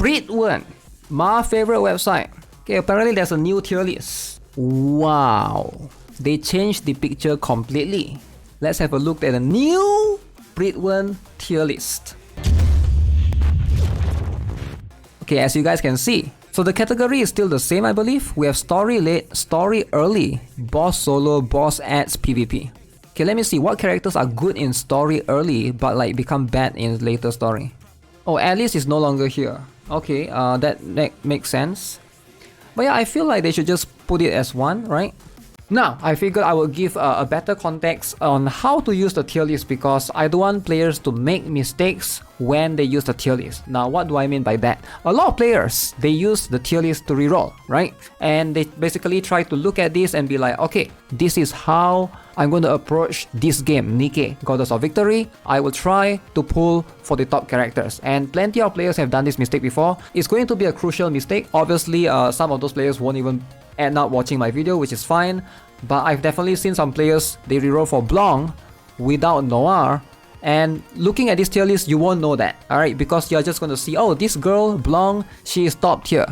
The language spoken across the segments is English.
Breed1, my favorite website. Okay, apparently there's a new tier list. Wow, they changed the picture completely. Let's have a look at the new Breed1 tier list. Okay, as you guys can see, so the category is still the same, I believe. We have story late, story early, boss solo, boss adds, PvP. Okay, let me see what characters are good in story early but like become bad in later story. Oh, Alice is no longer here. Okay, that makes sense. But yeah, I feel like they should just put it as one, right? Now, I figured I will give a better context on how to use the tier list because I don't want players to make mistakes when they use the tier list. Now, what do I mean by that? A lot of players, they use the tier list to reroll, right? And they basically try to look at this and be like, okay, this is how I'm going to approach this game, Nikke, Goddess of Victory. I will try to pull for the top characters. And plenty of players have done this mistake before. It's going to be a crucial mistake. Obviously, some of those players won't even end up watching my video, which is fine. But I've definitely seen some players, they reroll for Blanc without Noir. And looking at this tier list, you won't know that, alright? Because you're just going to see, oh, this girl, Blanc, she is top tier.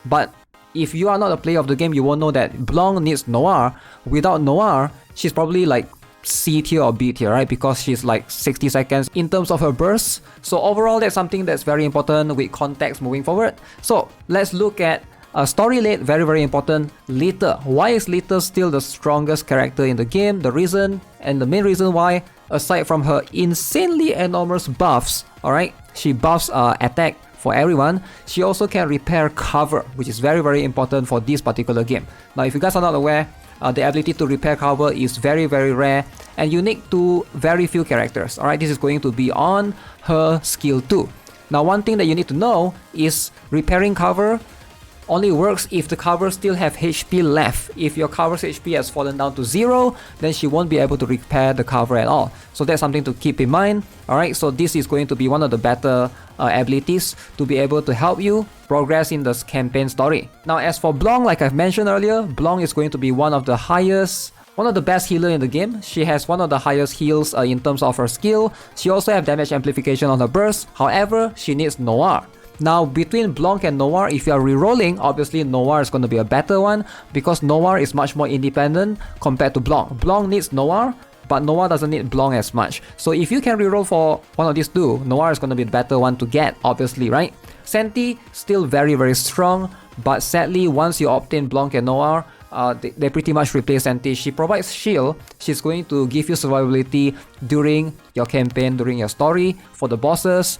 But if you are not a player of the game, you won't know that Blanc needs Noir. Without Noir, she's probably like C tier or B tier, right? Because she's like 60 seconds in terms of her burst. So overall, that's something that's very important with context moving forward. So let's look at story late, very important. Lita. Why is Lita still the strongest character in the game? The reason and the main reason why, aside from her insanely enormous buffs, alright, she buffs attack for everyone, she also can repair cover, which is very important for this particular game. Now, if you guys are not aware, the ability to repair cover is very rare and unique to very few characters. Alright, this is going to be on her skill 2. Now, one thing that you need to know is repairing cover only works if the cover still have HP left. If your cover's HP has fallen down to 0, then she won't be able to repair the cover at all. So that's something to keep in mind. Alright, so this is going to be one of the better abilities to be able to help you progress in this campaign story. Now, as for Blanc, like I've mentioned earlier, Blanc is going to be one of the best healer in the game. She has one of the highest heals in terms of her skill. She also has damage amplification on her burst. However, she needs Noir. Now, between Blanc and Noir, if you are rerolling, obviously Noir is going to be a better one because Noir is much more independent compared to Blanc. Blanc needs Noir, but Noir doesn't need Blanc as much. So if you can reroll for one of these two, Noir is going to be the better one to get, obviously, right? Senti, still very strong, but sadly, once you obtain Blanc and Noir, they pretty much replace Senti. She provides shield. She's going to give you survivability during your campaign, during your story, for the bosses.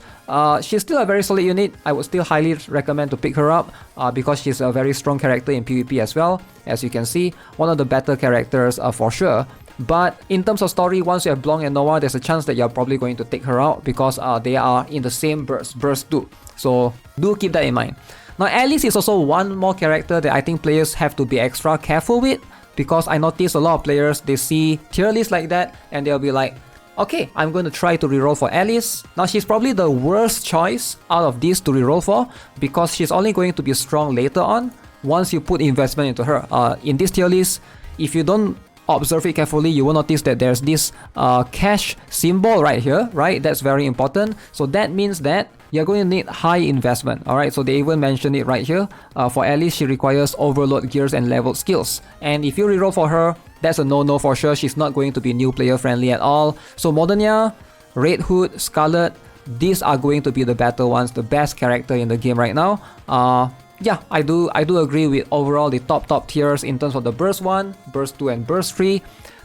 She's still a very solid unit. I would still highly recommend to pick her up because she's a very strong character in PvP as well. As you can see, one of the better characters for sure. But in terms of story, once you have Blanc and Noir, there's a chance that you're probably going to take her out because they are in the same burst 2. So do keep that in mind. Now, Alice is also one more character that I think players have to be extra careful with because I notice a lot of players, they see tier lists like that and they'll be like, okay, I'm going to try to reroll for Alice. Now, she's probably the worst choice out of these to reroll for because she's only going to be strong later on once you put investment into her. In this tier list, if you don't observe it carefully, you will notice that there's this cash symbol right here, right? That's very important. So that means that you're going to need high investment, alright? So they even mentioned it right here. For Alice, she requires overload gears and leveled skills. And if you reroll for her, that's a no-no for sure. She's not going to be new player friendly at all. So Modernia, Red Hood, Scarlet, these are going to be the better ones, the best character in the game right now. Yeah, I do agree with overall the top tiers in terms of the Burst 1, Burst 2 and Burst 3.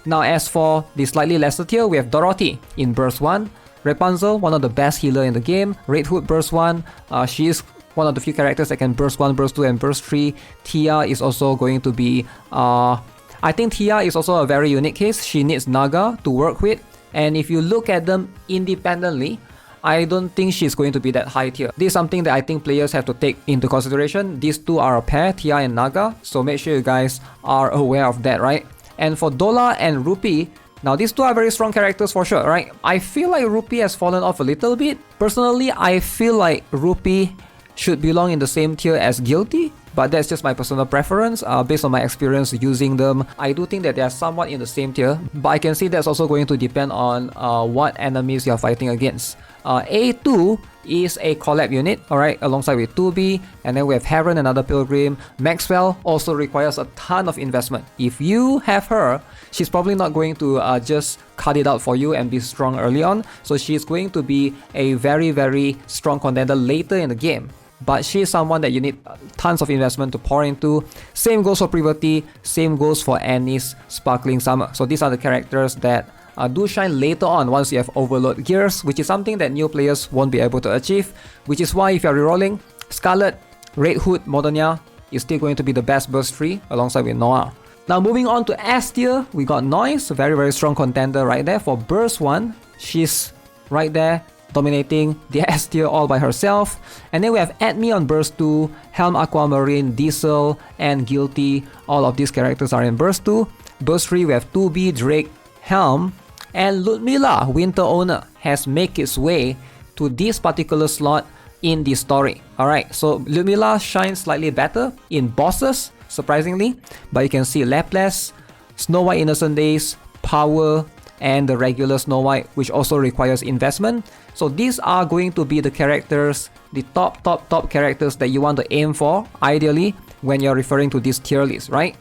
Now, as for the slightly lesser tier, we have Dorothy in Burst 1. Rapunzel, one of the best healer in the game. Red Hood Burst 1, she is one of the few characters that can Burst 1, Burst 2 and Burst 3. Tia is also going to be... I think Tia is also a very unique case. She needs Naga to work with. And if you look at them independently, I don't think she's going to be that high tier. This is something that I think players have to take into consideration. These two are a pair, Tia and Naga. So make sure you guys are aware of that, right? And for Dola and Rupee, now these two are very strong characters for sure, right? I feel like Rupee has fallen off a little bit. Personally, I feel like Rupee should belong in the same tier as Guilty but that's just my personal preference. Based on my experience using them, I do think that they are somewhat in the same tier, but I can see that's also going to depend on what enemies you're fighting against. A2 is a collab unit, alright, alongside with 2B, and then we have Heron, another Pilgrim. Maxwell also requires a ton of investment. If you have her, she's probably not going to just cut it out for you and be strong early on, so she's going to be a very strong contender later in the game. But she is someone that you need tons of investment to pour into. Same goes for Privati, same goes for Annie's Sparkling Summer. So these are the characters that do shine later on once you have overload gears, which is something that new players won't be able to achieve, which is why if you're rerolling, Scarlet, Red Hood, Modernia is still going to be the best burst tree alongside with Noah. Now moving on to S tier, we got Noise, very strong contender right there for burst 1. She's right there dominating the S tier all by herself. And then we have Adme on burst 2, Helm Aquamarine, Diesel, and Guilty. All of these characters are in burst 2. Burst 3 we have 2B, Drake, Helm, and Ludmilla, Winter Owner, has made its way to this particular slot in the story. Alright, so Ludmilla shines slightly better in bosses, surprisingly, but you can see Laplace, Snow White Innocent Days, Power, and the regular Snow White, which also requires investment. So these are going to be the characters, the top characters that you want to aim for, ideally, when you're referring to this tier list, right?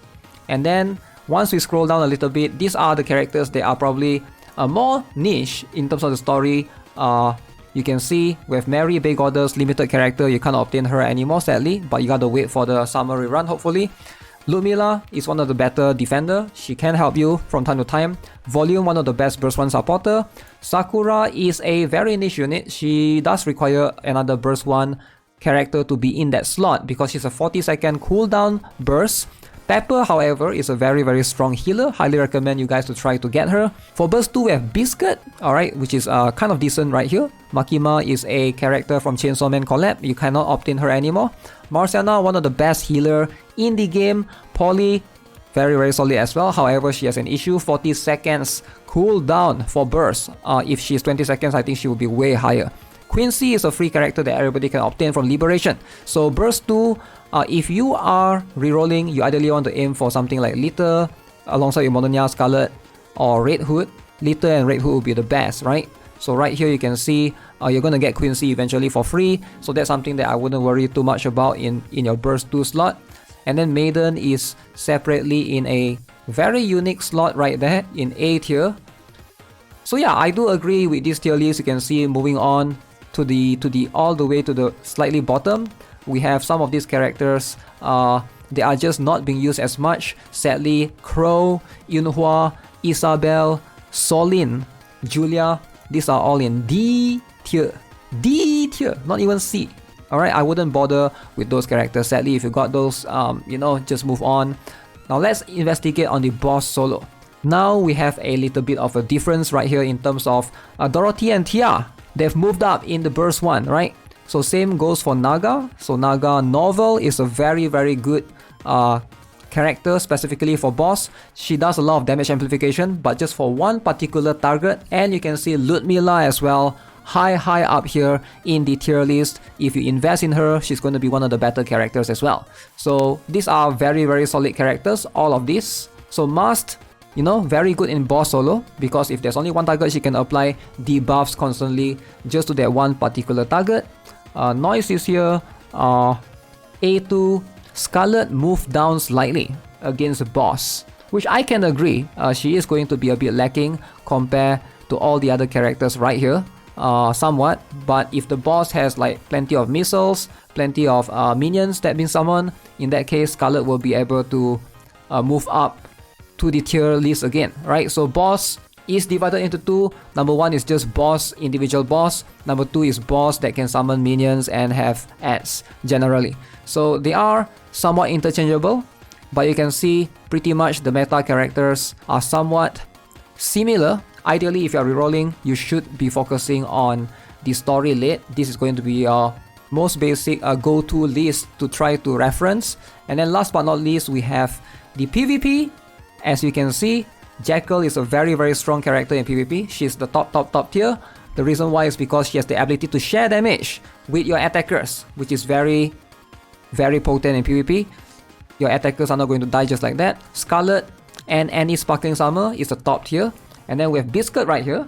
And then once we scroll down a little bit, these are the characters that are probably more niche in terms of the story. You can see we have Mary, Bay Goddess, limited character. You can't obtain her anymore, sadly, but you gotta wait for the summer rerun, hopefully. Ludmilla is one of the better defender. She can help you from time to time. Volume, one of the best burst 1 supporter. Sakura is a very niche unit. She does require another burst 1 character to be in that slot because she's a 40-second cooldown burst. Pepper, however, is a very strong healer. Highly recommend you guys to try to get her. For burst 2, we have Biscuit, alright, which is kind of decent right here. Makima is a character from Chainsaw Man collab. You cannot obtain her anymore. Marciana, one of the best healer in the game. Polly, very solid as well. However, she has an issue, 40 seconds cooldown for burst. If she's 20 seconds, I think she will be way higher. Quincy is a free character that everybody can obtain from Liberation. So burst 2, if you are rerolling, you ideally want to aim for something like Litter alongside your Modernia, Scarlet, or Red Hood. Litter and Red Hood will be the best, right? So right here you can see you're going to get Quincy eventually for free. So that's something that I wouldn't worry too much about in your burst 2 slot. And then Maiden is separately in a very unique slot right there in A tier. So yeah, I do agree with this tier list. You can see moving on to the all the way to the slightly bottom, we have some of these characters they are just not being used as much, sadly. Crow, Yunhua, Isabel, Solin, Julia, these are all in D tier, not even C. Alright, I wouldn't bother with those characters, sadly. If you got those, just move on. Now let's investigate on the boss solo. Now we have a little bit of a difference right here in terms of Dorothy and Tia. They've moved up in the burst 1, right? So same goes for Naga. So Naga Novel is a very good character specifically for boss. She does a lot of damage amplification, but just for one particular target. And you can see Ludmilla as well, high up here in the tier list. If you invest in her, she's going to be one of the better characters as well. So these are very solid characters, all of these. So Must, very good in boss solo, because if there's only one target, she can apply debuffs constantly just to that one particular target. Noise is here. A2, Scarlet moved down slightly against the boss, which I can agree. She is going to be a bit lacking compared to all the other characters right here, somewhat. But if the boss has like plenty of missiles, plenty of minions that been summoned, in that case Scarlet will be able to move up to the tier list again, right? So boss is divided into two. Number 1 is just boss, individual boss. Number 2 is boss that can summon minions and have ads generally. So they are somewhat interchangeable, but you can see pretty much the meta characters are somewhat similar. Ideally, if you are rerolling, you should be focusing on the story late. This is going to be your most basic go-to list to try to reference. And then last but not least, we have the PvP. As you can see, Jackal is a very strong character in PvP. She's the top tier. The reason why is because she has the ability to share damage with your attackers, which is very very potent in PvP. Your attackers are not going to die just like that. Scarlet and any Sparkling Armor is the top tier. And then we have Biscuit right here.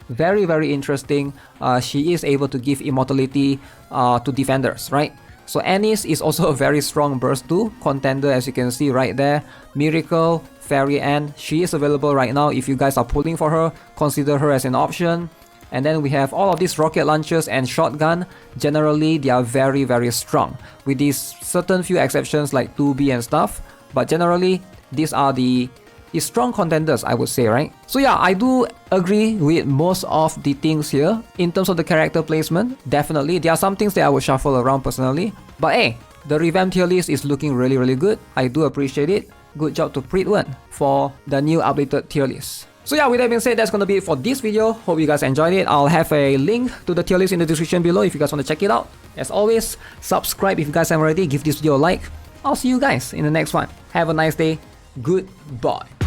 Very, very interesting. She is able to give immortality to defenders, right? So Anise is also a very strong burst 2 contender, as you can see right there. Miracle, Fairy Ann, she is available right now. If you guys are pulling for her, consider her as an option. And then we have all of these rocket launchers and shotgun. Generally, they are very, very strong, with these certain few exceptions like 2B and stuff. But generally, these are the strong contenders, I would say, right? So yeah, I do agree with most of the things here. In terms of the character placement, definitely, there are some things that I would shuffle around personally. But hey, the revamped tier list is looking really, really good. I do appreciate it. Good job to Pritwan for the new updated tier list. So yeah, with that being said, that's gonna be it for this video. Hope you guys enjoyed it. I'll have a link to the tier list in the description below if you guys want to check it out. As always, subscribe if you guys haven't already. Give this video a like. I'll see you guys in the next one. Have a nice day. Goodbye.